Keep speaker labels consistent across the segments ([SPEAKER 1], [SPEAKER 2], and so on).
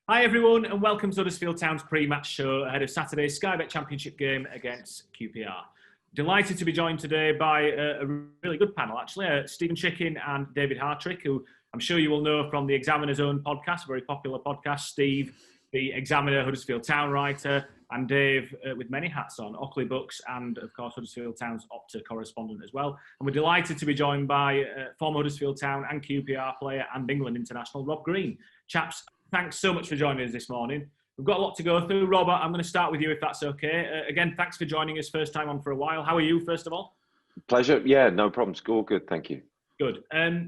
[SPEAKER 1] Hi everyone and welcome to Huddersfield Town's pre-match show ahead of Saturday's Sky Bet Championship game against QPR. Delighted to be joined today by a really good panel actually, Stephen Chicken and David Hartrick, who I'm sure you will know from the Examiner's own podcast, a very popular podcast. Steve, the Examiner Huddersfield Town writer, and Dave with many hats on, Ockley Books and of course Huddersfield Town's Opta correspondent as well. And we're delighted to be joined by former Huddersfield Town and QPR player and England international Rob Green. Chaps, thanks so much for joining us this morning. We've got a lot to go through. Robert, I'm going to start with you if that's okay. Again, thanks for joining us, first time on for a while. How are you, first of all?
[SPEAKER 2] Pleasure. Yeah, no problems. All good, thank you.
[SPEAKER 1] Good.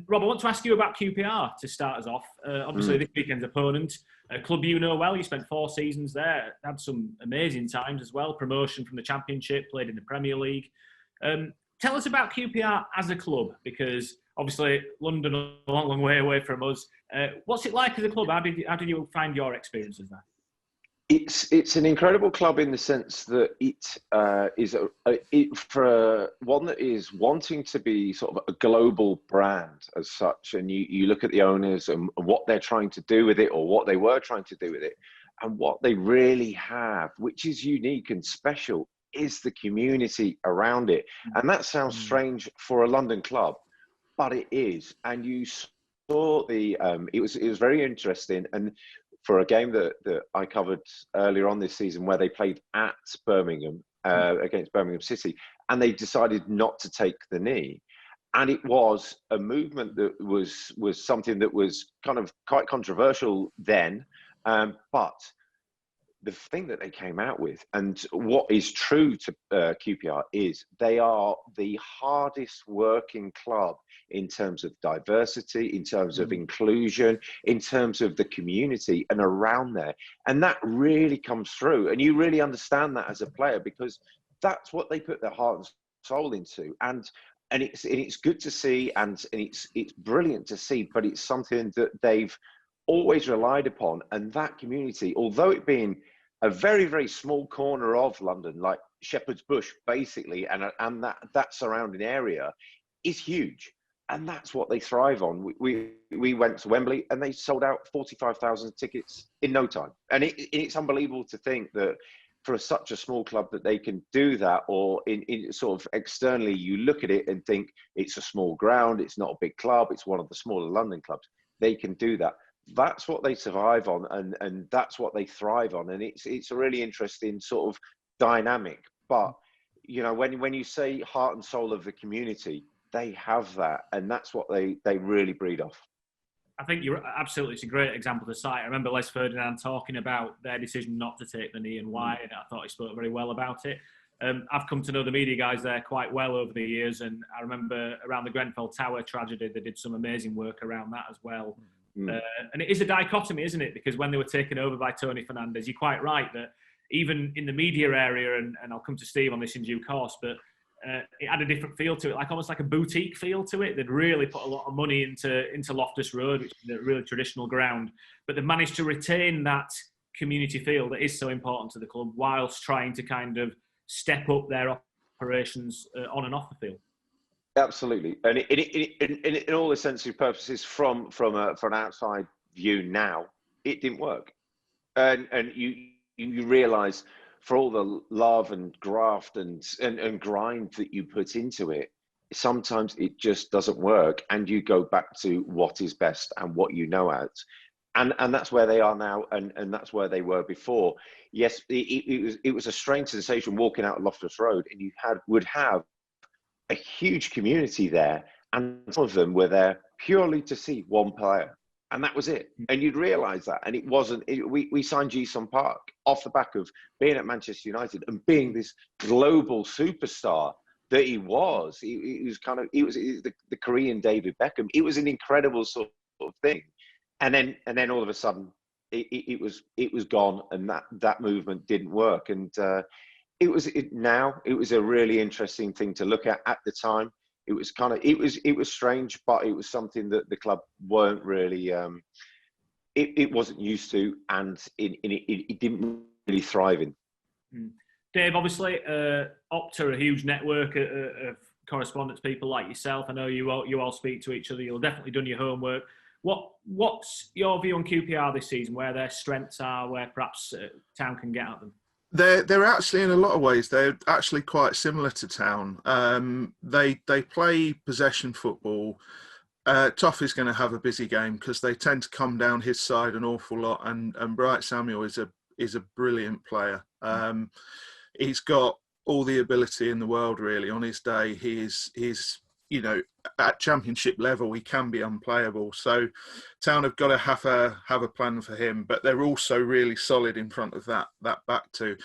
[SPEAKER 1] Rob, I want to ask you about QPR to start us off. Obviously, this weekend's opponent, a club you know well. You spent 4 seasons there, had some amazing times as well. Promotion from the Championship, played in the Premier League. Tell us about QPR as a club, because obviously London a long, long way away from us. What's it like as a club? How did you find your experiences there?
[SPEAKER 2] It's an incredible club in the sense that it is for one that is wanting to be sort of a global brand as such. And you look at the owners and what they're trying to do with it, or what they were trying to do with it, and what they really have, which is unique and special, is the community around it. And that sounds strange for a London club, but it is. And you saw it was very interesting. And for a game that I covered earlier on this season, where they played at Birmingham against Birmingham City, and they decided not to take the knee. And it was a movement that was something that was kind of quite controversial then, but the thing that they came out with, and what is true to QPR, is they are the hardest working club in terms of diversity, in terms of inclusion, in terms of the community and around there. And that really comes through. And you really understand that as a player, because that's what they put their heart and soul into. And it's good to see, and it's brilliant to see, but it's something that they've always relied upon. And that community, although it being a very, very small corner of London, like Shepherd's Bush, basically, and that surrounding area, is huge. And that's what they thrive on. We went to Wembley and they sold out 45,000 tickets in no time. And it's unbelievable to think that for such a small club that they can do that, or in sort of externally, you look at it and think it's a small ground, it's not a big club, it's one of the smaller London clubs. They can do that. That's what they survive on, and that's what they thrive on. And it's a really interesting sort of dynamic. But, you know, when you say heart and soul of the community, they have that, and that's what they really breed off.
[SPEAKER 1] I think you're absolutely, it's a great example to cite. I remember Les Ferdinand talking about their decision not to take the knee and why, and I thought he spoke very well about it. I've come to know the media guys there quite well over the years, and I remember around the Grenfell Tower tragedy, they did some amazing work around that as well. And it is a dichotomy, isn't it? Because when they were taken over by Tony Fernandes, you're quite right that even in the media area, and I'll come to Steve on this in due course, but it had a different feel to it, like almost like a boutique feel to it. They'd really put a lot of money into Loftus Road, which is a really traditional ground, but they've managed to retain that community feel that is so important to the club, whilst trying to kind of step up their operations on and off the field.
[SPEAKER 2] Absolutely, and in all essential purposes, from an outside view now, it didn't work, and you realise, for all the love and graft and grind that you put into it, sometimes it just doesn't work, and you go back to what is best and what you know out, and that's where they are now, and that's where they were before. Yes, it was a strange sensation walking out of Loftus Road, and you would have a huge community there, and some of them were there purely to see one player, and that was it. And you'd realise that, and it wasn't. We signed Ji-sung Park off the back of being at Manchester United and being this global superstar that he was. He was the Korean David Beckham. It was an incredible sort of thing, and then all of a sudden it was gone, and that movement didn't work. And it was a really interesting thing to look at the time. It was strange, but it was something that the club weren't really, it wasn't used to, and it didn't really thrive in.
[SPEAKER 1] Dave, obviously, Opta, a huge network of correspondence people like yourself. I know you all speak to each other. You'll definitely done your homework. What's your view on QPR this season? Where their strengths are, where perhaps Town can get at them?
[SPEAKER 3] They're actually, in a lot of ways, they're actually quite similar to Town. They play possession football. Toff is going to have a busy game because they tend to come down his side an awful lot, and Bright Samuel is a brilliant player. He's got all the ability in the world, really. On his day, he's at championship level, he can be unplayable. So Town have got to have a plan for him, but they're also really solid in front of that back two.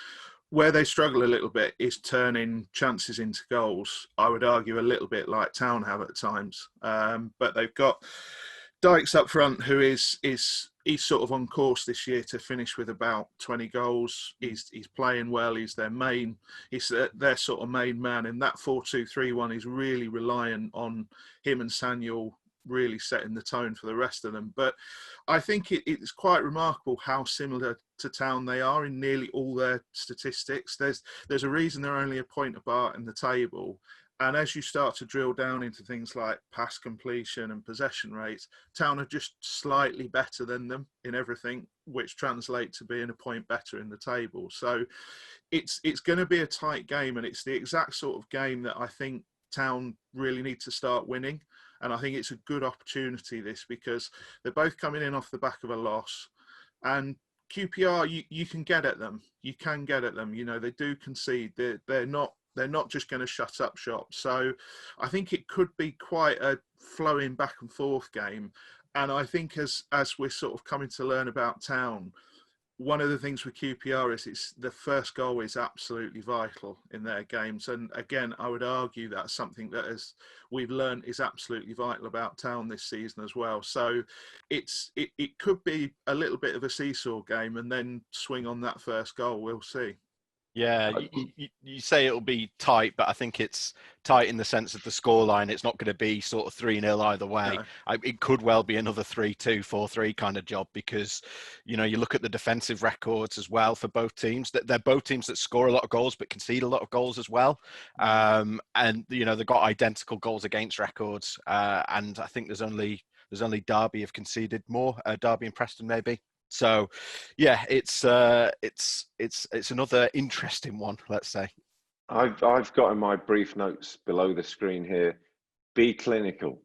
[SPEAKER 3] Where they struggle a little bit is turning chances into goals. I would argue a little bit like Town have at times, but they've got Dykes up front, who is sort of on course this year to finish with about 20 goals. He's playing well. He's their sort of main man, and that 4-2-3-1 is really reliant on him and Samuel really setting the tone for the rest of them. But I think it's quite remarkable how similar to Town they are in nearly all their statistics. There's a reason they're only a point apart in the table. And as you start to drill down into things like pass completion and possession rates, Town are just slightly better than them in everything, which translates to being a point better in the table. So it's going to be a tight game, and it's the exact sort of game that I think Town really need to start winning. And I think it's a good opportunity, this, because they're both coming in off the back of a loss. And QPR, you can get at them. You can get at them. You know, they do concede. They're not just going to shut up shop. So I think it could be quite a flowing back and forth game. And I think as we're sort of coming to learn about Town, one of the things with QPR is it's the first goal is absolutely vital in their games. And again, I would argue that's something that, as we've learned, is absolutely vital about Town this season as well. So it could be a little bit of a seesaw game and then swing on that first goal. We'll see.
[SPEAKER 4] Yeah, you say it'll be tight, but I think it's tight in the sense of the scoreline. It's not going to be sort of 3-0 either way. No. It could well be another 3-2, 4-3 kind of job because, you look at the defensive records as well for both teams. They're both teams that score a lot of goals but concede a lot of goals as well. And, they've got identical goals against records. And I think there's only Derby have conceded more, Derby and Preston maybe. So, yeah, it's another interesting one, let's say.
[SPEAKER 2] I've got in my brief notes below the screen here, be clinical,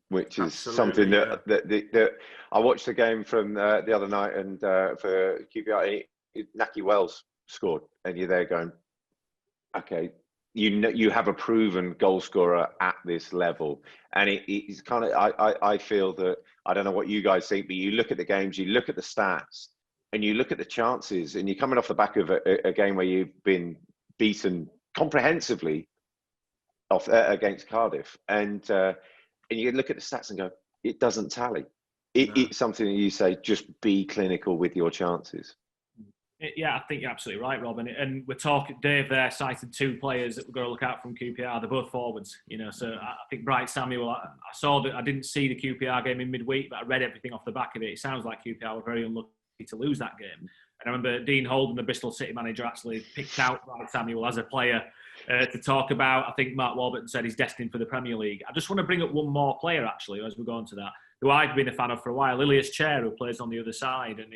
[SPEAKER 2] which is something that I watched the game from the other night, and for QPR, Naki Wells scored, and you're there going, okay, you have a proven goal scorer at this level, and it's kind of I feel that, I don't know what you guys think, but you look at the games, you look at the stats, and you look at the chances, and you're coming off the back of a game where you've been beaten comprehensively against Cardiff, and you look at the stats and go, it doesn't tally. It's something that you say, just be clinical with your chances.
[SPEAKER 1] Yeah, I think you're absolutely right, Rob. And we're talking, Dave there cited two players that we're going to look out from QPR. They're both forwards, So I think Bright Samuel, I saw that, I didn't see the QPR game in midweek, but I read everything off the back of it. It sounds like QPR were very unlucky to lose that game. And I remember Dean Holden, the Bristol City manager, actually picked out Bright Samuel as a player to talk about. I think Mark Warburton said he's destined for the Premier League. I just want to bring up one more player, actually, as we go on to that, who I've been a fan of for a while, Ilias Chair, who plays on the other side. And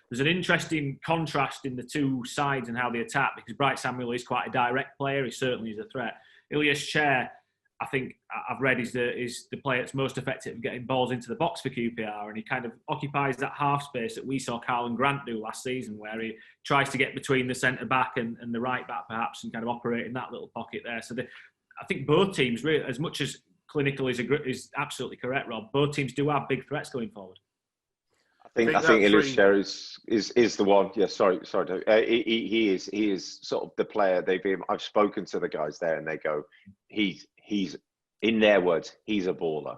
[SPEAKER 1] there's an interesting contrast in the two sides and how they attack, because Bright Samuel is quite a direct player. He certainly is a threat. Ilias Chair, I think I've read, is the player that's most effective at getting balls into the box for QPR, and he kind of occupies that half space that we saw Carl and Grant do last season, where he tries to get between the centre-back and the right-back perhaps, and kind of operate in that little pocket there. So I think both teams, really, as much as clinical is absolutely correct, Rob, both teams do have big threats going forward.
[SPEAKER 2] I think Ilias Chair is the one. Yeah, sorry. He is sort of the player I've spoken to the guys there, and they go, he's in their words, he's a baller.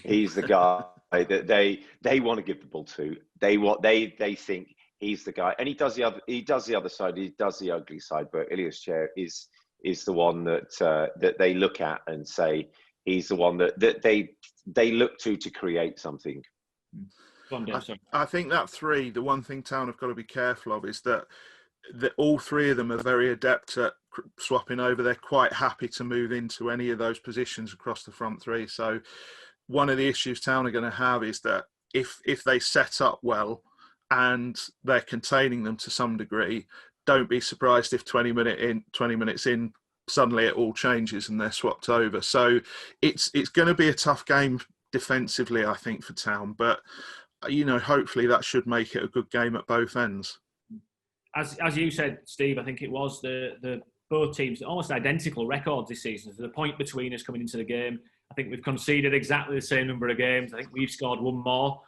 [SPEAKER 2] He's the guy that they want to give the ball to. They think he's the guy, and he does the other side. He does the ugly side, but Ilias Chair is the one that they look at and say he's the one that they look to create something.
[SPEAKER 3] I think that the one thing Town have got to be careful of is that all three of them are very adept at swapping over. They're quite happy to move into any of those positions across the front three. So one of the issues Town are going to have is that if they set up well and they're containing them to some degree, don't be surprised if 20 minutes in, suddenly it all changes and they're swapped over. So it's going to be a tough game defensively, I think, for Town. But, hopefully that should make it a good game at both ends.
[SPEAKER 1] As you said, Steve, I think it was the both teams almost identical records this season. There's a point between us coming into the game. I think we've conceded exactly the same number of games. I think we've scored one more.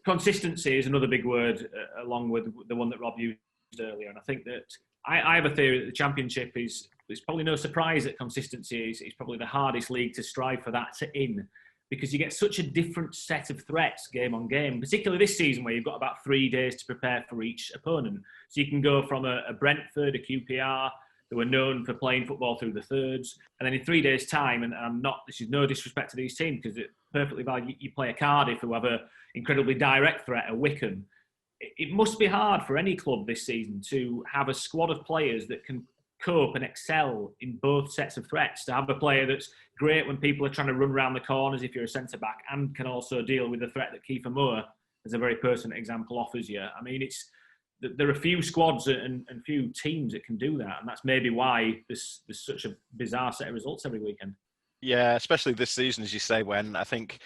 [SPEAKER 1] Consistency is another big word, along with the one that Rob used earlier. And I think that I have a theory that the Championship is probably no surprise that consistency is probably the hardest league to strive for that in, because you get such a different set of threats game on game, particularly this season where you've got about 3 days to prepare for each opponent. So you can go from a Brentford, a QPR, who are known for playing football through the thirds, and then in 3 days' time, and this is no disrespect to these teams, because it perfectly valid, you play a Cardiff who have an incredibly direct threat, a Wycombe. It must be hard for any club this season to have a squad of players that can cope and excel in both sets of threats, to have a player that's great when people are trying to run around the corners if you're a centre-back, and can also deal with the threat that Kiefer Moore, as a very personal example, offers you. I mean, there are few squads and few teams that can do that, and that's maybe why there's such a bizarre set of results every weekend.
[SPEAKER 4] Yeah, especially this season, as you say, when I think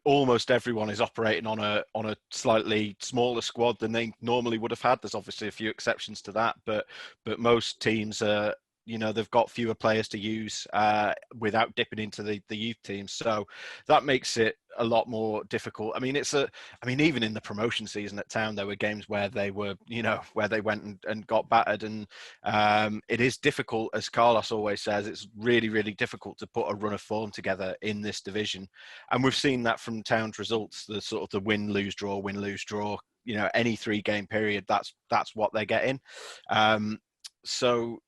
[SPEAKER 4] almost everyone is operating on a slightly smaller squad than they normally would have had. There's obviously a few exceptions to that, but most teams are, they've got fewer players to use without dipping into the youth teams. So that makes it a lot more difficult. I mean, even in the promotion season at Town, there were games where they were, where they went and got battered. And it is difficult, as Carlos always says, it's really, really difficult to put a run of form together in this division. And we've seen that from Town's results, the sort of the win, lose, draw, any 3-game period, that's what they're getting. So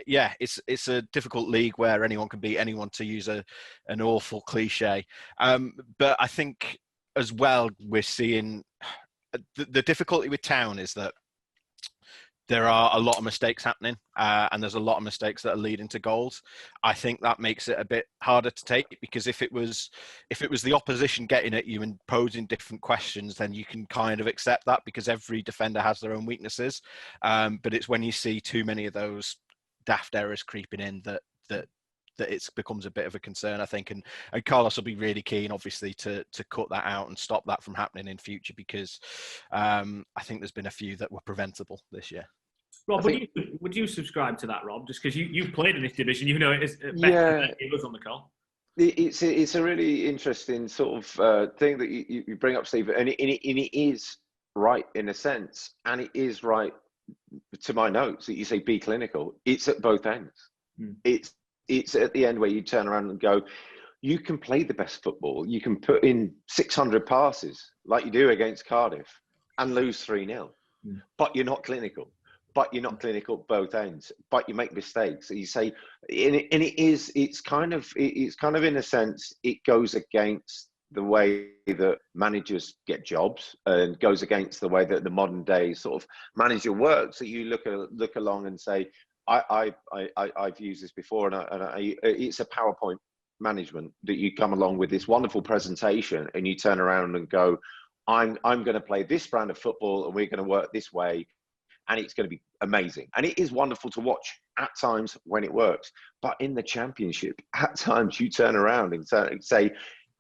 [SPEAKER 4] yeah, it's a difficult league where anyone can beat anyone, to use an awful cliche. But I think as well, we're seeing the difficulty with Town is that there are a lot of mistakes happening, and there's a lot of mistakes that are leading to goals. I think that makes it a bit harder to take, because if it was the opposition getting at you and posing different questions, then you can kind of accept that, because every defender has their own weaknesses. But it's when you see too many of those daft errors creeping in that it becomes a bit of a concern, I think. And Carlos will be really keen, obviously, to cut that out and stop that from happening in future, because I think there's been a few that were preventable this year.
[SPEAKER 1] Rob, would you subscribe to that, Rob? Just because you've played in this division, it is better than it was on the call.
[SPEAKER 2] It's a really interesting sort of thing that you bring up, Steve, and it is right in a sense, and it is right to my notes that you say be clinical. It's at both ends. It's at the end where you turn around and go, you can play the best football, you can put in 600 passes like you do against Cardiff and lose 3-0, but you're not clinical. But you're not clinical at both ends. But you make mistakes. You say, it's kind of in a sense, it goes against the way that managers get jobs, and goes against the way that the modern day sort of manager works. That you look along and say, I've used this before, and it's a PowerPoint management, that you come along with this wonderful presentation and you turn around and go, I'm going to play this brand of football and we're going to work this way. And it's going to be amazing. And it is wonderful to watch at times when it works. But in the Championship, at times you turn around and say,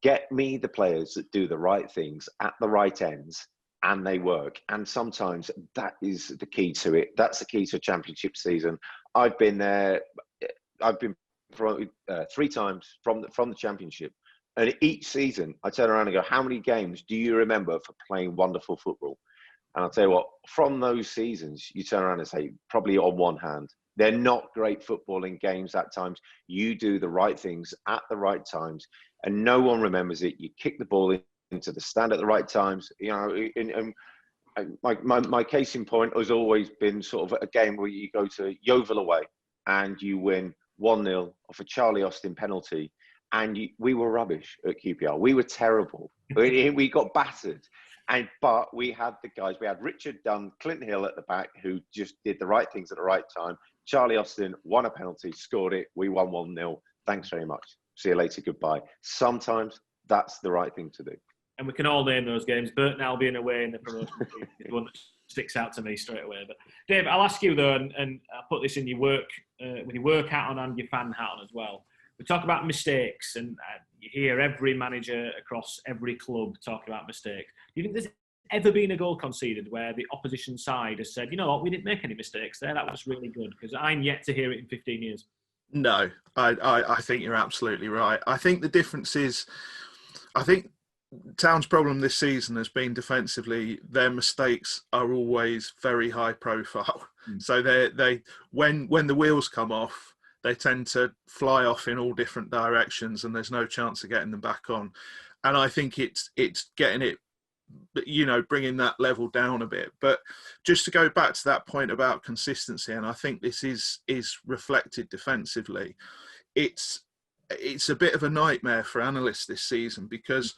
[SPEAKER 2] get me the players that do the right things at the right ends, and they work. And sometimes that is the key to it. That's the key to a Championship season. I've been there. I've been promoted 3 times from the Championship. And each season, I turn around and go, how many games do you remember for playing wonderful football? And I'll tell you what, from those seasons, you turn around and say, probably on one hand, they're not great footballing games at times. You do the right things at the right times, and no one remembers it. You kick the ball into the stand at the right times. My case in point has always been sort of a game where you go to Yeovil away and you win 1-0 off a Charlie Austin penalty. And we were rubbish at QPR. We were terrible. We got battered. But we had the guys. We had Richard Dunn, Clint Hill at the back, who just did the right things at the right time. Charlie Austin won a penalty, scored it. We won 1-0. Thanks very much. see you later, goodbye. Sometimes that's the right thing to do.
[SPEAKER 1] And we can all name those games. Burton Albion away in the promotion is one that sticks out to me straight away. But Dave, I'll ask you though, and I'll put this in your work, with your work hat on and your fan hat on as well. We talk about mistakes, and you hear every manager across every club talking about mistakes. Do you think there's ever been a goal conceded where the opposition side has said, you know what, we didn't make any mistakes there, that was really good? Because I'm yet to hear it in 15 years.
[SPEAKER 3] No, I think you're absolutely right. I think the difference is, I think Town's problem this season has been defensively. Their mistakes are always very high profile. So they when the wheels come off, they tend to fly off in all different directions, and there's no chance of getting them back on. And I think it's getting it, you know, bringing that level down a bit. But just to go back to that point about consistency, and I think this is reflected defensively, it's a bit of a nightmare for analysts this season, because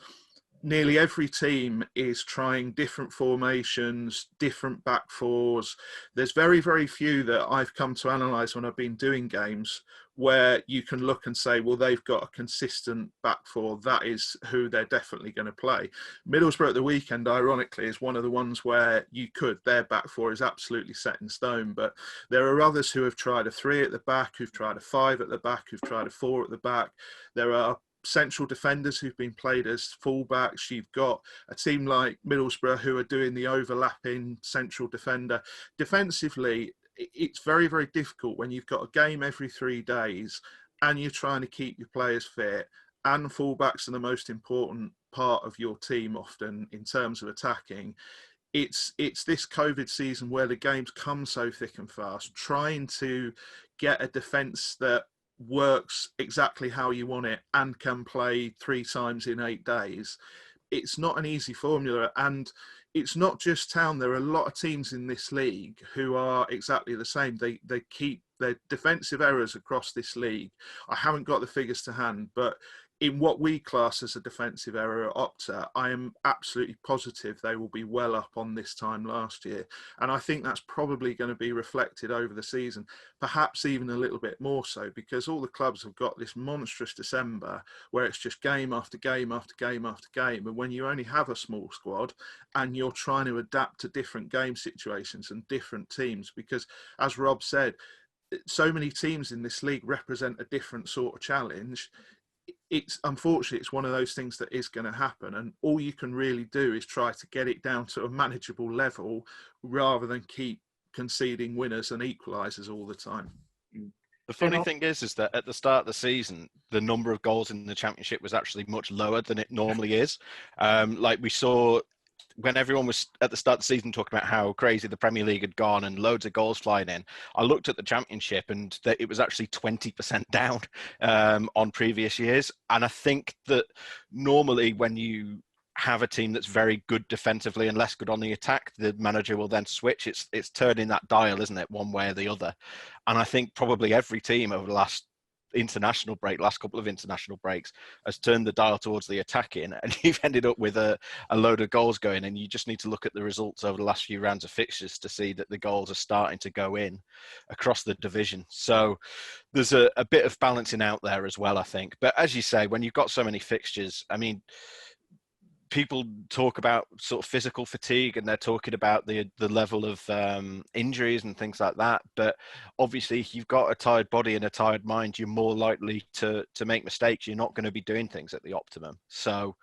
[SPEAKER 3] nearly every team is trying different formations, different back fours. There's very, very few that I've come to analyse when I've been doing games where you can look and say, well, they've got a consistent back four. That is who they're definitely going to play. Middlesbrough at the weekend, ironically, is one of the ones where their back four is absolutely set in stone. But there are others who have tried a 3 at the back, who've tried a 5 at the back, who've tried a 4 at the back. There are central defenders who've been played as fullbacks. You've got a team like Middlesbrough who are doing the overlapping central defender. Defensively, it's very, very difficult when you've got a game every 3 days and you're trying to keep your players fit, and fullbacks are the most important part of your team often in terms of attacking. It's this COVID season where the games come so thick and fast, trying to get a defence that works exactly how you want it and can play 3 times in 8 days. It's not an easy formula, and it's not just Town. There are a lot of teams in this league who are exactly the same. They keep their defensive errors across this league. I haven't got the figures to hand, but in what we class as a defensive error at Opta, I am absolutely positive they will be well up on this time last year. And I think that's probably going to be reflected over the season, perhaps even a little bit more so, because all the clubs have got this monstrous December where it's just game after game after game after game. And when you only have a small squad and you're trying to adapt to different game situations and different teams, because as Rob said, so many teams in this league represent a different sort of challenge. Unfortunately, it's one of those things that is going to happen, and all you can really do is try to get it down to a manageable level rather than keep conceding winners and equalisers all the time.
[SPEAKER 4] The funny thing is that at the start of the season, the number of goals in the Championship was actually much lower than it normally is. Like we saw when everyone was at the start of the season talking about how crazy the Premier League had gone and loads of goals flying in, I looked at the Championship and it was actually 20% down on previous years. And I think that normally when you have a team that's very good defensively and less good on the attack, the manager will then switch. It's turning that dial, isn't it, one way or the other? And I think probably every team over the last couple of international breaks has turned the dial towards the attacking, and you've ended up with a load of goals going, and you just need to look at the results over the last few rounds of fixtures to see that the goals are starting to go in across the division. So there's a bit of balancing out there as well, I think. But as you say, when you've got so many fixtures, I mean, people talk about sort of physical fatigue, and they're talking about the level of injuries and things like that. But obviously, if you've got a tired body and a tired mind, you're more likely to make mistakes. You're not going to be doing things at the optimum. So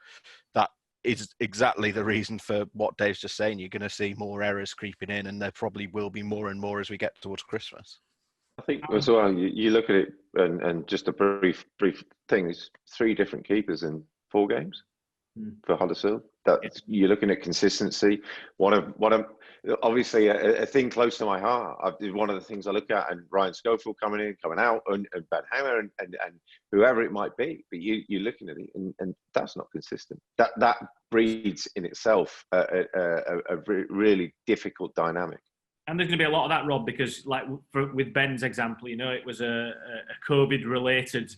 [SPEAKER 4] that is exactly the reason for what Dave's just saying. You're going to see more errors creeping in, and there probably will be more and more as we get towards Christmas.
[SPEAKER 2] I think as well, you look at it, and just a brief thing, is 3 different keepers in 4 games for Huddersfield. You're looking at consistency. One of obviously a thing close to my heart. One of the things I look at, and Ryan Schofield coming in, coming out, and Ben Hammer, and whoever it might be. But you're looking at it, and that's not consistent. That breeds in itself a really difficult dynamic.
[SPEAKER 1] And there's going to be a lot of that, Rob, because like with Ben's example, you know, it was a COVID-related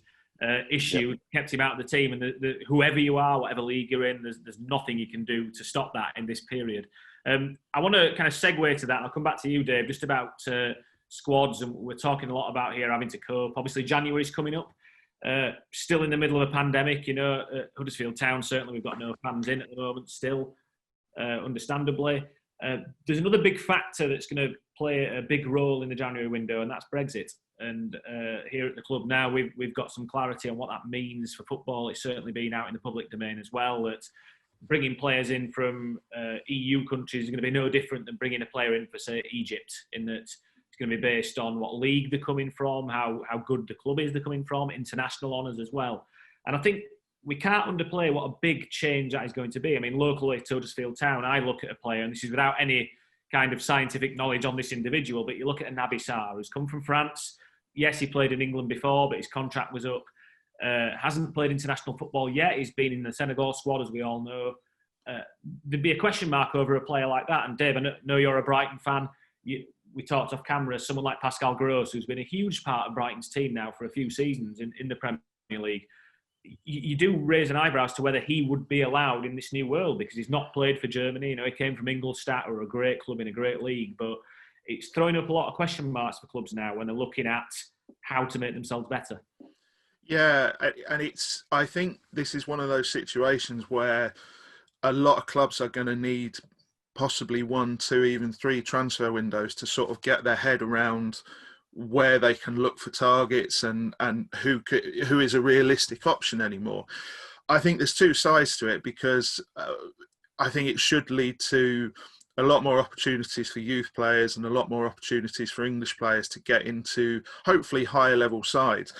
[SPEAKER 1] issue, kept him out of the team, and whoever you are, whatever league you're in, there's nothing you can do to stop that in this period. I want to kind of segue to that, and I'll come back to you, Dave, just about squads, and we're talking a lot about here having to cope. Obviously, January's coming up. Still in the middle of a pandemic, you know, at Huddersfield Town, certainly we've got no fans in at the moment still, understandably. There's another big factor that's going to play a big role in the January window, and that's Brexit. And here at the club now, we've got some clarity on what that means for football. It's certainly been out in the public domain as well, that bringing players in from EU countries is going to be no different than bringing a player in for, say, Egypt, in that it's going to be based on what league they're coming from, how good the club is they're coming from, international honours as well. And I think we can't underplay what a big change that is going to be. I mean, locally to Huddersfield Town, I look at a player, and this is without any kind of scientific knowledge on this individual, but you look at a Naby Sarr, who's come from France. Yes, he played in England before, but his contract was up. Hasn't played international football yet. He's been in the Senegal squad, as we all know. There'd be a question mark over a player like that. And Dave, I know you're a Brighton fan. We talked off camera, someone like Pascal Gross, who's been a huge part of Brighton's team now for a few seasons in the Premier League. You do raise an eyebrow as to whether he would be allowed in this new world, because he's not played for Germany. You know, he came from Ingolstadt, or a great club in a great league, but it's throwing up a lot of question marks for clubs now when they're looking at how to make themselves better.
[SPEAKER 3] Yeah, and I think this is one of those situations where a lot of clubs are going to need possibly 1, 2, even 3 transfer windows to sort of get their head around where they can look for targets and who is a realistic option anymore. I think there's 2 sides to it, because I think it should lead to a lot more opportunities for youth players and a lot more opportunities for English players to get into hopefully higher level sides.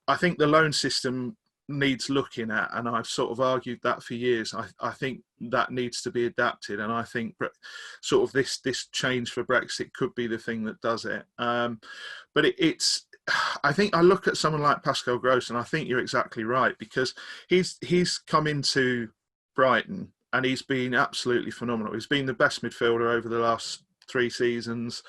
[SPEAKER 3] I think the loan system needs looking at, and I've sort of argued that for years. I think that needs to be adapted, and I think sort of this change for Brexit could be the thing that does it. But it's I think I look at someone like Pascal Gross, and I think you're exactly right, because he's come into Brighton and he's been absolutely phenomenal. He's been the best midfielder over the last 3 seasons,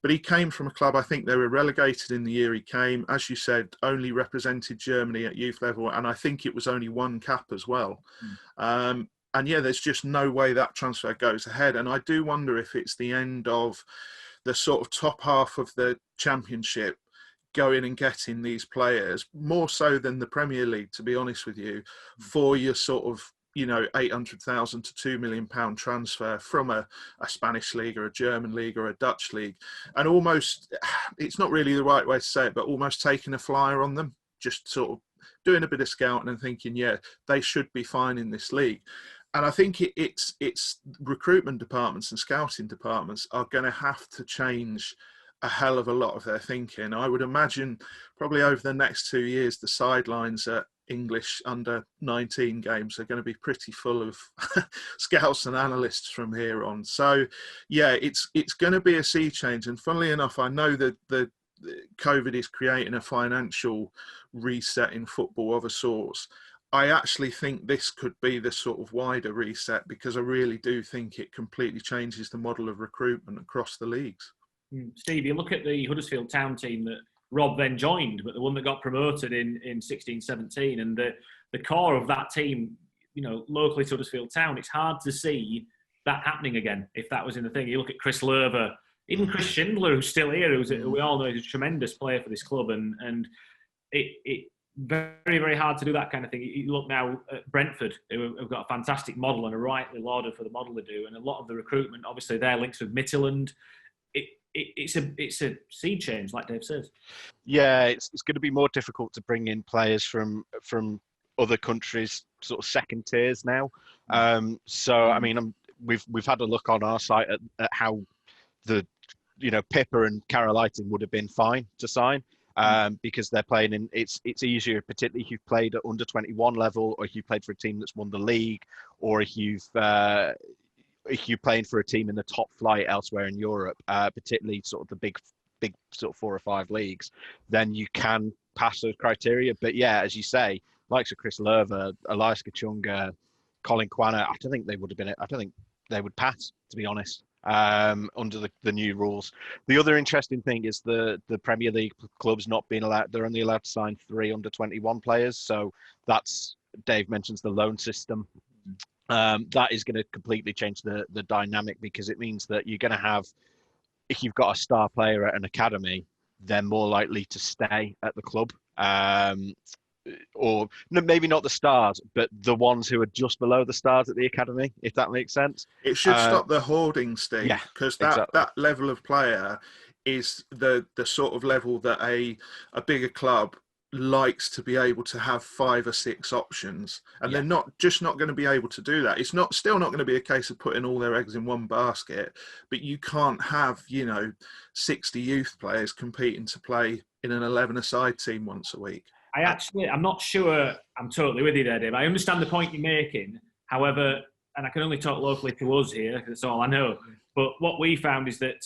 [SPEAKER 3] but he came from a club, I think they were relegated in the year he came. As you said, only represented Germany at youth level, and I think it was only 1 cap as well. And yeah, there's just no way that transfer goes ahead. And I do wonder if it's the end of the sort of top half of the Championship going and getting these players, more so than the Premier League, to be honest with you, for your sort of, you know, 800,000 to £2 million transfer from a Spanish league or a German league or a Dutch league. And almost, it's not really the right way to say it, but almost taking a flyer on them, just sort of doing a bit of scouting and thinking, yeah, they should be fine in this league. And I think it's recruitment departments and scouting departments are going to have to change a hell of a lot of their thinking. I would imagine probably over the next 2 years, the sidelines at English under-19 games are going to be pretty full of scouts and analysts from here on. So, yeah, it's going to be a sea change. And funnily enough, I know that the COVID is creating a financial reset in football of a sort. I actually think this could be the sort of wider reset, because I really do think it completely changes the model of recruitment across the leagues.
[SPEAKER 1] Steve, you look at the Huddersfield Town team that Rob then joined, but the one that got promoted in 16-17, and the core of that team, you know, locally to Huddersfield Town, it's hard to see that happening again if that was in the thing. You look at Chris Lerver, even Chris Schindler, who's still here, who we all know is a tremendous player for this club, and it very, very hard to do that kind of thing. You look now at Brentford, who have got a fantastic model and are rightly lauded for the model they do, and a lot of the recruitment, obviously, their links with Midtjylland. It's a sea change, like Dave says.
[SPEAKER 4] Yeah, it's going to be more difficult to bring in players from other countries, sort of second tiers now. So I mean, we've had a look on our site at how the Pippa and Carol Lighting would have been fine to sign. Because they're playing in, it's easier, particularly if you've played at under 21 level, or if you played for a team that's won the league, or if you're playing for a team in the top flight elsewhere in Europe, particularly sort of the big sort of 4 or 5 leagues, then you can pass those criteria. But yeah, as you say, likes of Chris Lerver, Elias Kachunga, Colin Quana, I don't think they would pass, to be honest. Under the new rules. The other interesting thing is the Premier League clubs not being allowed, they're only allowed to sign 3 under 21 players. So that's, Dave mentions the loan system. That is going to completely change the dynamic, because it means that you're going to have, if you've got a star player at an academy, they're more likely to stay at the club. or no, maybe not the stars, but the ones who are just below the stars at the academy, if that makes sense.
[SPEAKER 3] It should stop the hoarding, Steve,
[SPEAKER 4] Yeah,
[SPEAKER 3] because
[SPEAKER 4] exactly.
[SPEAKER 3] that level of player is the sort of level that a bigger club likes to be able to have 5 or 6 options, and they're not going to be able to do that. It's still not going to be a case of putting all their eggs in one basket, but you can't have 60 youth players competing to play in an 11-a-side team once a week.
[SPEAKER 1] I'm not sure I'm totally with you there, Dave. I understand the point you're making. However, and I can only talk locally to us here, because that's all I know. But what we found is that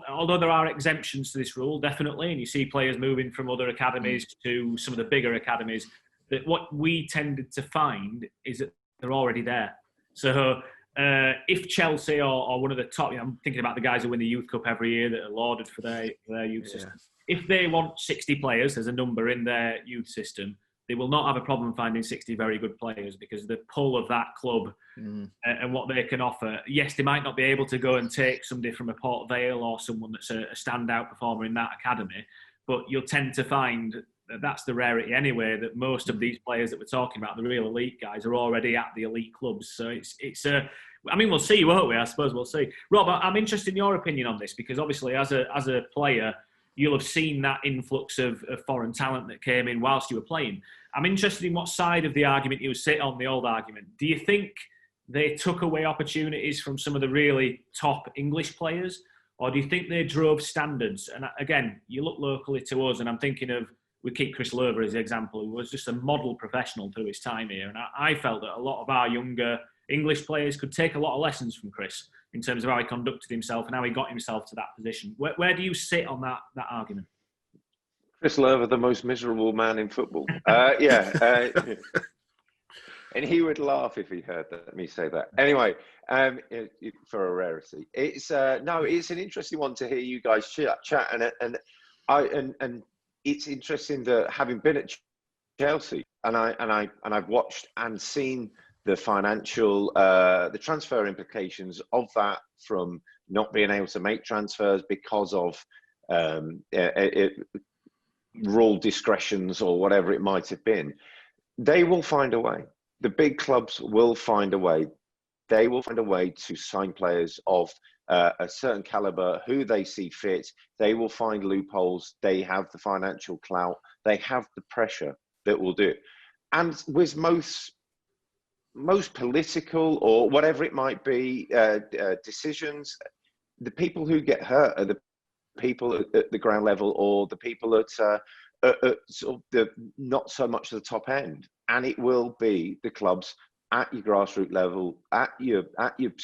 [SPEAKER 1] although there are exemptions to this rule, definitely, and you see players moving from other academies to some of the bigger academies, that what we tended to find is that they're already there. So if Chelsea or one of the top, I'm thinking about the guys who win the Youth Cup every year that are lauded for their youth system. If they want 60 players as a number in their youth system, they will not have a problem finding 60 very good players, because the pull of that club and what they can offer. Yes, they might not be able to go and take somebody from a Port Vale or someone that's a standout performer in that academy, but you'll tend to find that that's the rarity anyway, that most of these players that we're talking about, the real elite guys, are already at the elite clubs. So I mean, we'll see, won't we? I suppose we'll see. Rob, I'm interested in your opinion on this, because obviously as a player, you'll have seen that influx of foreign talent that came in whilst you were playing. I'm interested in what side of the argument you sit on, the old argument. Do you think they took away opportunities from some of the really top English players, or do you think they drove standards? And again, you look locally to us, and I'm thinking of, we keep Chris Lover as an example, who was just a model professional through his time here. And I felt that a lot of our younger English players could take a lot of lessons from Chris in terms of how he conducted himself and how he got himself to that position. Where do you sit on that argument?
[SPEAKER 2] Chris Lover, the most miserable man in football. And he would laugh if he heard me say that. Anyway, for a rarity, it's an interesting one to hear you guys chat, and it's interesting that, having been at Chelsea, and I've watched and seen the financial, the transfer implications of that, from not being able to make transfers because of rule discretions or whatever it might have been. They will find a way. The big clubs will find a way. They will find a way to sign players of a certain caliber who they see fit. They will find loopholes. They have the financial clout. They have the pressure that will do it. And with most political or whatever it might be decisions, the people who get hurt are the people at the ground level, or the people at sort of the not so much the top end. And it will be the clubs at your grassroots level, at your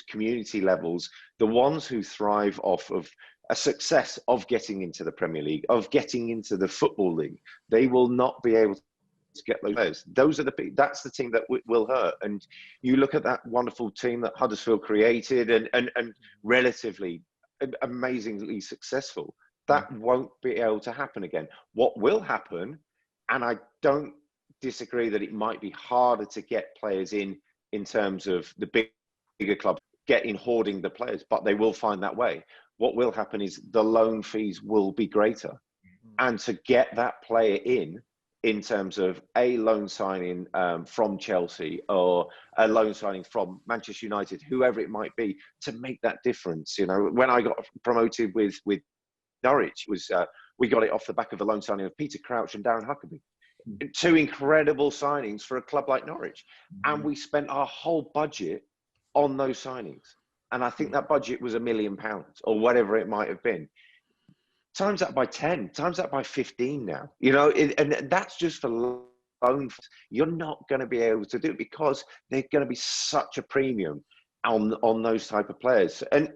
[SPEAKER 2] community levels, the ones who thrive off of a success of getting into the Premier League, of getting into the Football League. They will not be able to get those players. That's the team that will hurt. And you look at that wonderful team that Huddersfield created and relatively amazingly successful. That won't be able to happen again. What will happen, and I don't disagree that it might be harder to get players in terms of the bigger clubs hoarding the players, but they will find that way. What will happen is the loan fees will be greater. And to get that player in terms of a loan signing from Chelsea, or a loan signing from Manchester United, whoever it might be, to make that difference. You know, when I got promoted with Norwich, we got it off the back of a loan signing of Peter Crouch and Darren Huckabee. 2 incredible signings for a club like Norwich. And we spent our whole budget on those signings. And I think that budget was £1 million or whatever it might have been. Times that by 10, times that by 15 now, you know, and that's just for loan. You're not going to be able to do it because they're going to be such a premium on those type of players. And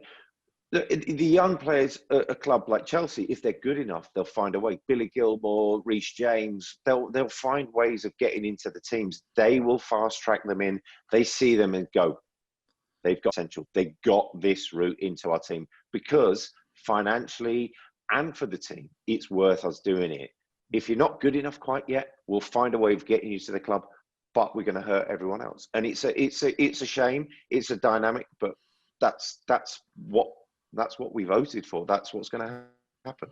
[SPEAKER 2] the young players at a club like Chelsea, if they're good enough, they'll find a way. Billy Gilmore, Reece James, they'll find ways of getting into the teams. They will fast track them in. They see them and go, they've got potential. They got this route into our team, because financially and for the team, it's worth us doing it. If you're not good enough quite yet, we'll find a way of getting you to the club, but we're going to hurt everyone else. And it's a shame. It's a dynamic, but that's what we voted for. That's what's going to happen.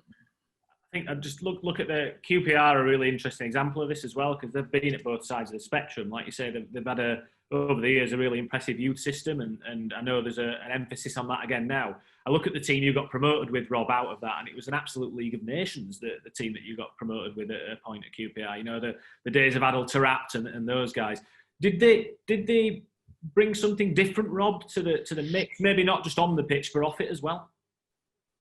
[SPEAKER 1] I just look at the QPR, a really interesting example of this as well, because they've been at both sides of the spectrum. Like you say, they've had over the years a really impressive youth system, and I know there's an emphasis on that again now. I look at the team you got promoted with, Rob, out of that, and it was an absolute League of Nations, the team that you got promoted with at a point at QPR. You know, the days of Adel Taarabt and those guys. Did they bring something different, Rob, to the mix? Maybe not just on the pitch, but off it as well.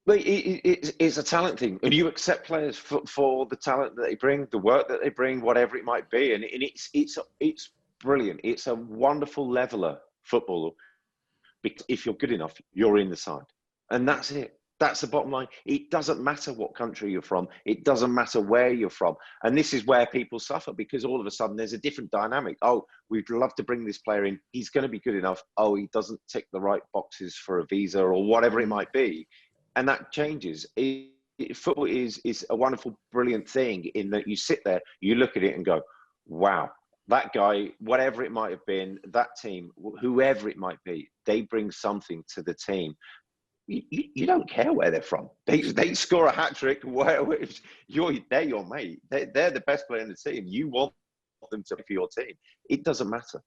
[SPEAKER 2] But it's a talent thing, and you accept players for the talent that they bring, the work that they bring, whatever it might be, and it's brilliant. It's a wonderful leveler, football, because if you're good enough, you're in the side, and that's it. That's the bottom line. It doesn't matter what country you're from. It doesn't matter where you're from. And this is where people suffer, because all of a sudden there's a different dynamic. Oh, we'd love to bring this player in. He's going to be good enough. Oh, he doesn't tick the right boxes for a visa or whatever it might be. And that changes. Football is a wonderful, brilliant thing in that you sit there, you look at it and go, wow, that guy, whatever it might have been, that team, whoever it might be, they bring something to the team. You don't care where they're from. They score a hat-trick. They're your mate. They're the best player in the team. You want them to be for your team. It doesn't matter.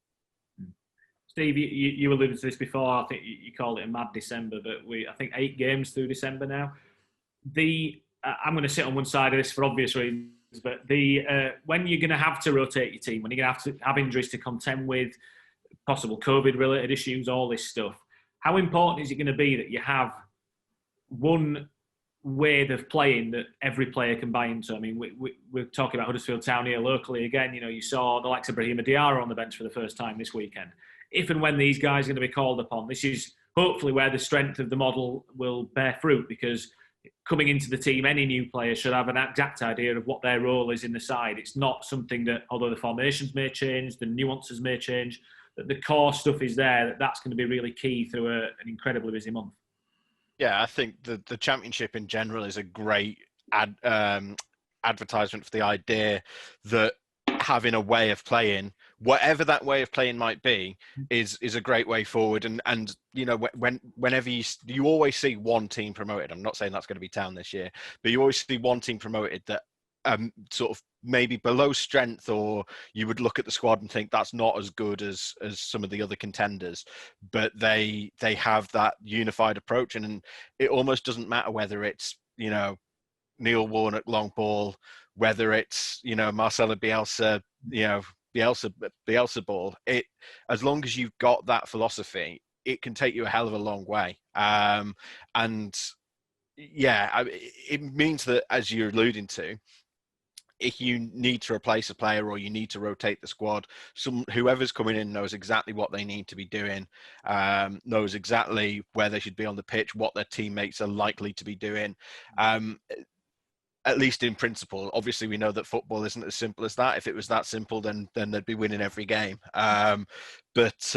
[SPEAKER 1] Steve, you alluded to this before. I think you called it a mad December, but I think 8 games through December now. I'm going to sit on one side of this for obvious reasons, but when you're going to have to rotate your team, when you're going to have injuries to contend with, possible COVID-related issues, all this stuff, how important is it going to be that you have one way of playing that every player can buy into? I mean, we're talking about Huddersfield Town here locally again. You know, you saw the likes of Brahima Diarra on the bench for the first time this weekend. If and when these guys are going to be called upon, this is hopefully where the strength of the model will bear fruit, because coming into the team, any new player should have an exact idea of what their role is in the side. It's not something that, although the formations may change, the nuances may change, that the core stuff is there, that's going to be really key through an incredibly busy month.
[SPEAKER 4] Yeah, I think the Championship in general is a great advertisement for the idea that having a way of playing, whatever that way of playing might be, is a great way forward. And you know, whenever you always see one team promoted. I'm not saying that's going to be Town this year, but you always see one team promoted that sort of maybe below strength, or you would look at the squad and think that's not as good as some of the other contenders, but they have that unified approach, and it almost doesn't matter whether it's, you know, Neil Warnock long ball, whether it's, you know, Marcelo Bielsa, you know, Bielsa ball. It, as long as you've got that philosophy, it can take you a hell of a long way. And yeah, it means that, as you're alluding to, if you need to replace a player or you need to rotate the squad, whoever's coming in knows exactly what they need to be doing, knows exactly where they should be on the pitch, what their teammates are likely to be doing. At least in principle. Obviously, we know that football isn't as simple as that. If it was that simple, then they'd be winning every game. But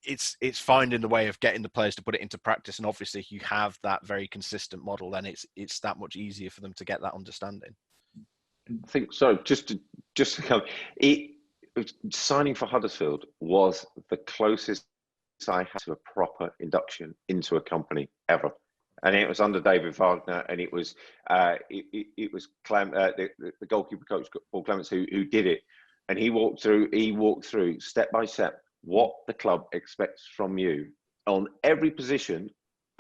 [SPEAKER 4] it's finding the way of getting the players to put it into practice. And obviously, if you have that very consistent model, then it's that much easier for them to get that understanding.
[SPEAKER 2] I think so. Just to come, signing for Huddersfield was the closest I had to a proper induction into a company ever. And it was under David Wagner, and it was Clem, the goalkeeper coach, Paul Clements, who did it. And he walked through step by step what the club expects from you on every position,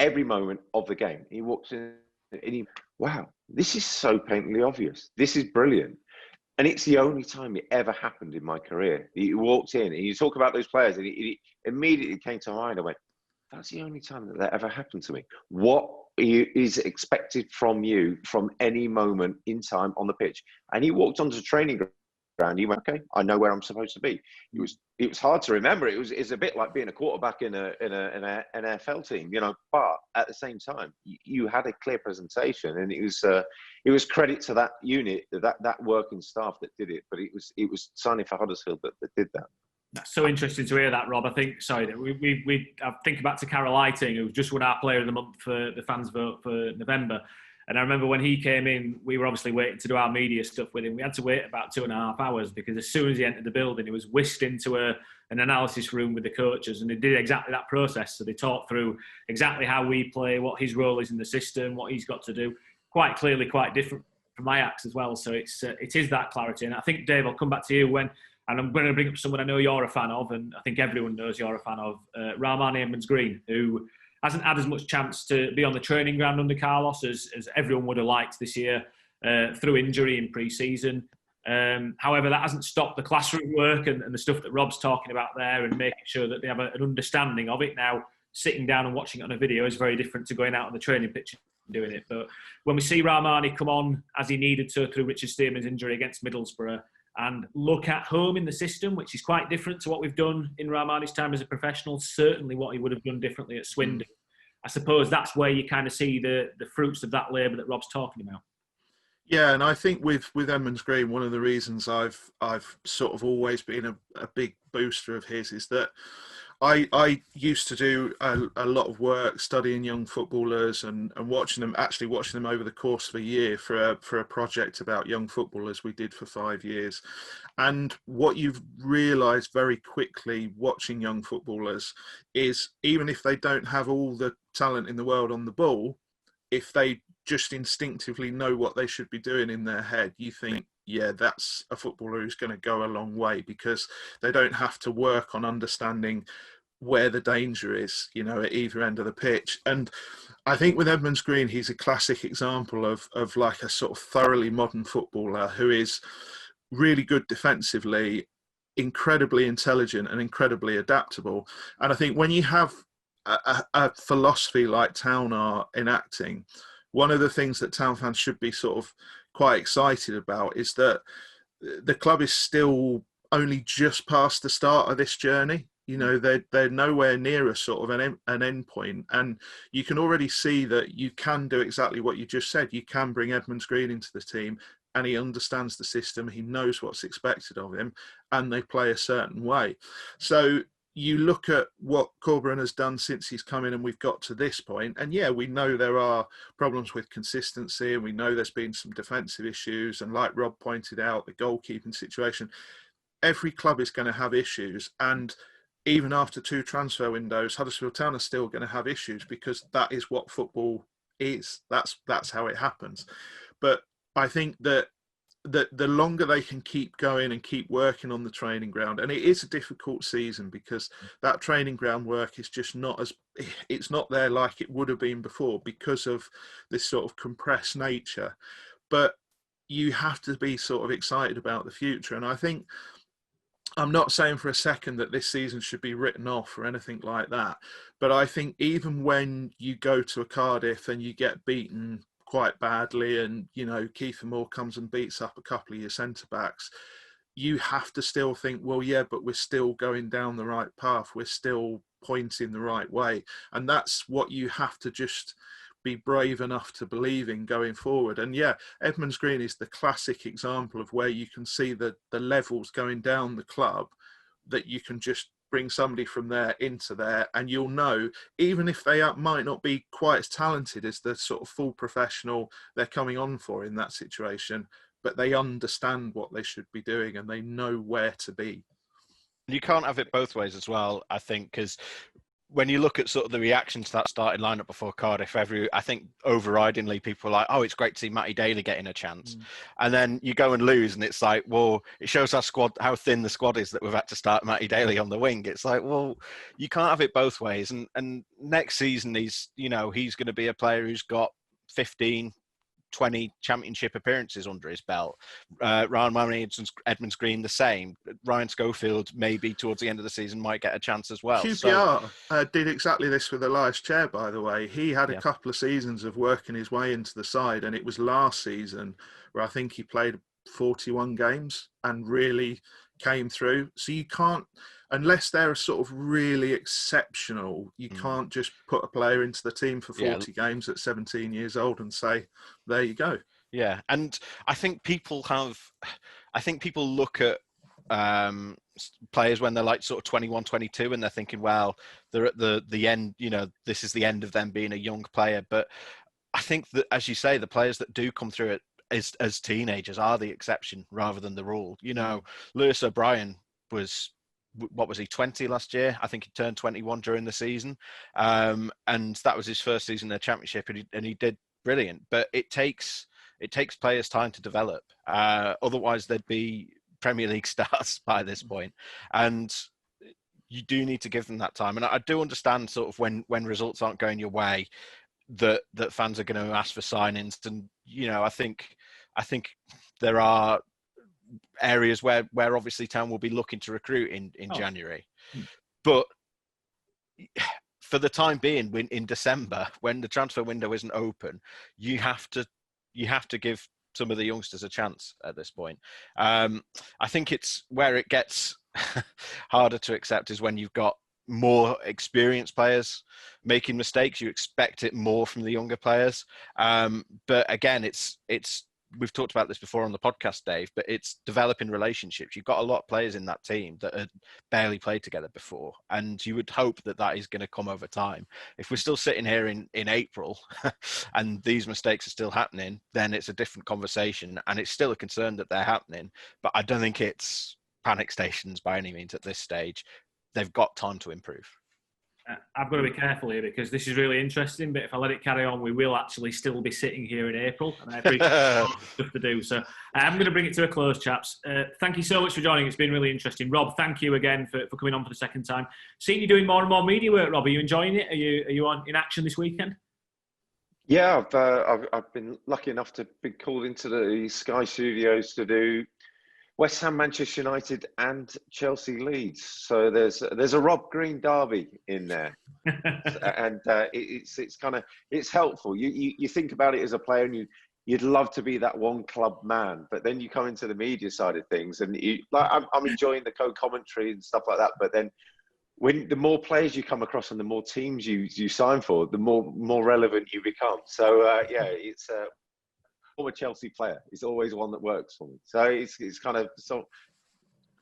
[SPEAKER 2] every moment of the game. He walks in and wow, this is so patently obvious. This is brilliant. And it's the only time it ever happened in my career. He walked in, and you talk about those players, and it immediately came to mind. I went, that's the only time that ever happened to me. What is expected from you from any moment in time on the pitch? And he walked onto the training ground. He went, okay, I know where I'm supposed to be. It was hard to remember. It's a bit like being a quarterback in an NFL team, you know. But at the same time, you had a clear presentation, and it was credit to that unit, that working staff that did it. But it was signing for Huddersfield that did that.
[SPEAKER 1] That's so interesting to hear that, Rob. I think I think back to Carol Lighting, who just won our Player of the Month for the fans vote for November. And I remember when he came in, we were obviously waiting to do our media stuff with him. We had to wait about 2.5 hours, because as soon as he entered the building, he was whisked into an analysis room with the coaches, and they did exactly that process. So they talked through exactly how we play, what his role is in the system, what he's got to do. quite clearly quite different from Ajax as well. So it is that clarity. And I think, Dave, I'll come back to you and I'm going to bring up someone I know you're a fan of, and I think everyone knows you're a fan of, Rahmani Edmonds-Green, who hasn't had as much chance to be on the training ground under Carlos as everyone would have liked this year through injury in pre-season. However, that hasn't stopped the classroom work and the stuff that Rob's talking about there, and making sure that they have an understanding of it. Now, sitting down and watching it on a video is very different to going out on the training pitch and doing it. But when we see Rahmani come on as he needed to through Richard Stearman's injury against Middlesbrough, and look at home in the system, which is quite different to what we've done in Rahmani's time as a professional, certainly what he would have done differently at Swindon. I suppose that's where you kind of see the fruits of that labour that Rob's talking about.
[SPEAKER 3] Yeah, and I think with Edmonds-Green, one of the reasons I've sort of always been a big booster of his is that I used to do a lot of work studying young footballers and watching them over the course of a year for a project about young footballers we did for 5 years. And what you've realised very quickly watching young footballers is, even if they don't have all the talent in the world on the ball, if they just instinctively know what they should be doing in their head, you think, yeah, that's a footballer who's going to go a long way, because they don't have to work on understanding where the danger is, at either end of the pitch. And I think with Edmonds-Green, he's a classic example of like a sort of thoroughly modern footballer who is really good defensively, incredibly intelligent and incredibly adaptable. And I think when you have a philosophy like Town are enacting, one of the things that Town fans should be sort of quite excited about is that the club is still only just past the start of this journey. They're nowhere near a sort of an end point, and you can already see that you can do exactly what you just said. You can bring Edmonds-Green into the team, and he understands the system, he knows what's expected of him, and they play a certain way. So you look at what Corberán has done since he's come in and we've got to this point, and yeah, we know there are problems with consistency, and we know there's been some defensive issues, and like Rob pointed out, the goalkeeping situation. Every club is going to have issues, and even after 2 transfer windows, Huddersfield Town are still going to have issues, because that is what football is. That's how it happens. But I think that the longer they can keep going and keep working on the training ground, and it is a difficult season because that training ground work is just it's not there like it would have been before because of this sort of compressed nature. But you have to be sort of excited about the future. And I think, I'm not saying for a second that this season should be written off or anything like that, but I think even when you go to a Cardiff and you get beaten quite badly, and Kiefer Moore comes and beats up a couple of your centre backs, you have to still think, well, yeah, but we're still going down the right path, we're still pointing the right way, and that's what you have to just be brave enough to believe in going forward. And yeah, Edmonds-Green is the classic example of where you can see the levels going down the club, that you can just bring somebody from there into there, and you'll know, even if they might not be quite as talented as the sort of full professional they're coming on for in that situation, but they understand what they should be doing and they know where to be.
[SPEAKER 4] You can't have it both ways as well, I think, because when you look at sort of the reaction to that starting lineup before Cardiff, I think overridingly people are like, oh, it's great to see Matty Daly getting a chance. And then you go and lose, and it's like, well, it shows how thin the squad is that we've had to start Matty Daly on the wing. It's like, well, you can't have it both ways. And next season, he's going to be a player who's got 15, 20 championship appearances under his belt. Ryan Edmonds-Green the same. Ryan Schofield maybe towards the end of the season might get a chance as well.
[SPEAKER 3] QPR did exactly this with Elias Chair, by the way. He had a couple of seasons of working his way into the side, and it was last season where I think he played 41 games and really came through. So you can't, unless they're sort of really exceptional, you can't just put a player into the team for 40 games at 17 years old and say, there you go.
[SPEAKER 4] Yeah, and I think people look at players when they're like sort of 21, 22, and they're thinking, well, they're at the end, this is the end of them being a young player. But I think that, as you say, the players that do come through it as teenagers are the exception rather than the rule. Lewis O'Brien was, what was he, 20 last year? I think he turned 21 during the season. And that was his first season in the Championship, and he did brilliant, but it takes players time to develop. Otherwise, they'd be Premier League stars by this point, and you do need to give them that time. And I do understand sort of when results aren't going your way, that fans are going to ask for signings, and I think there are areas where obviously Town will be looking to recruit in January, but for the time being, in December, when the transfer window isn't open, you have to give some of the youngsters a chance at this point. I think it's where it gets harder to accept is when you've got more experienced players making mistakes. You expect it more from the younger players. But again, it's we've talked about this before on the podcast, Dave, but it's developing relationships. You've got a lot of players in that team that had barely played together before, and you would hope that is going to come over time. If we're still sitting here in April and these mistakes are still happening, then it's a different conversation, and it's still a concern that they're happening. But I don't think it's panic stations by any means at this stage. They've got time to improve.
[SPEAKER 1] I've got to be careful here because this is really interesting, but if I let it carry on, we will actually still be sitting here in April, and I appreciate stuff to do. So I'm going to bring it to a close, chaps. Thank you so much for joining. It's been really interesting. Rob, thank you again for coming on for the second time. Seeing you doing more and more media work, Rob, are you enjoying it? Are you in action this weekend?
[SPEAKER 2] Yeah, I've been lucky enough to be called into the Sky Studios to do West Ham, Manchester United, and Chelsea Leeds. So there's a Rob Green derby in there, and it's helpful. You think about it as a player, and you'd love to be that one club man, but then you come into the media side of things, and I'm enjoying the co-commentary and stuff like that. But then when the more players you come across and the more teams you sign for, the more relevant you become. So it's former Chelsea player. It's always one that works for me. So it's kind of so.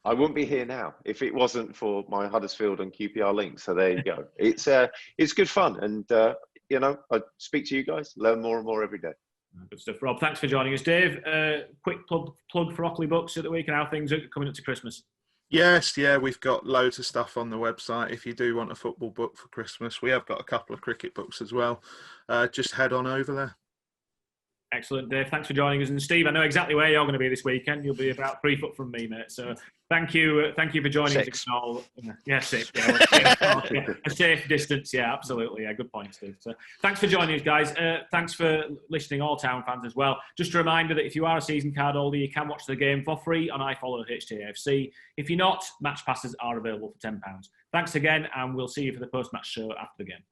[SPEAKER 2] I wouldn't be here now if it wasn't for my Huddersfield and QPR links. So there you go. It's good fun, and I speak to you guys, learn more and more every day.
[SPEAKER 1] Good stuff, Rob. Thanks for joining us, Dave. Quick plug for Ockley Books at the week and how things are coming up to Christmas.
[SPEAKER 3] Yes, we've got loads of stuff on the website. If you do want a football book for Christmas, we have got a couple of cricket books as well. Just head on over there.
[SPEAKER 1] Excellent, Dave. Thanks for joining us. And Steve, I know exactly where you're going to be this weekend. You'll be about 3 foot from me, mate. So thank you for joining us. Yeah, 6. Yeah, a safe distance. Yeah, absolutely. Yeah, good point, Steve. So thanks for joining us, guys. Thanks for listening, all Town fans as well. Just a reminder that if you are a season card holder, you can watch the game for free on iFollow HTAFC. If you're not, match passes are available for £10. Thanks again, and we'll see you for the post-match show after the game.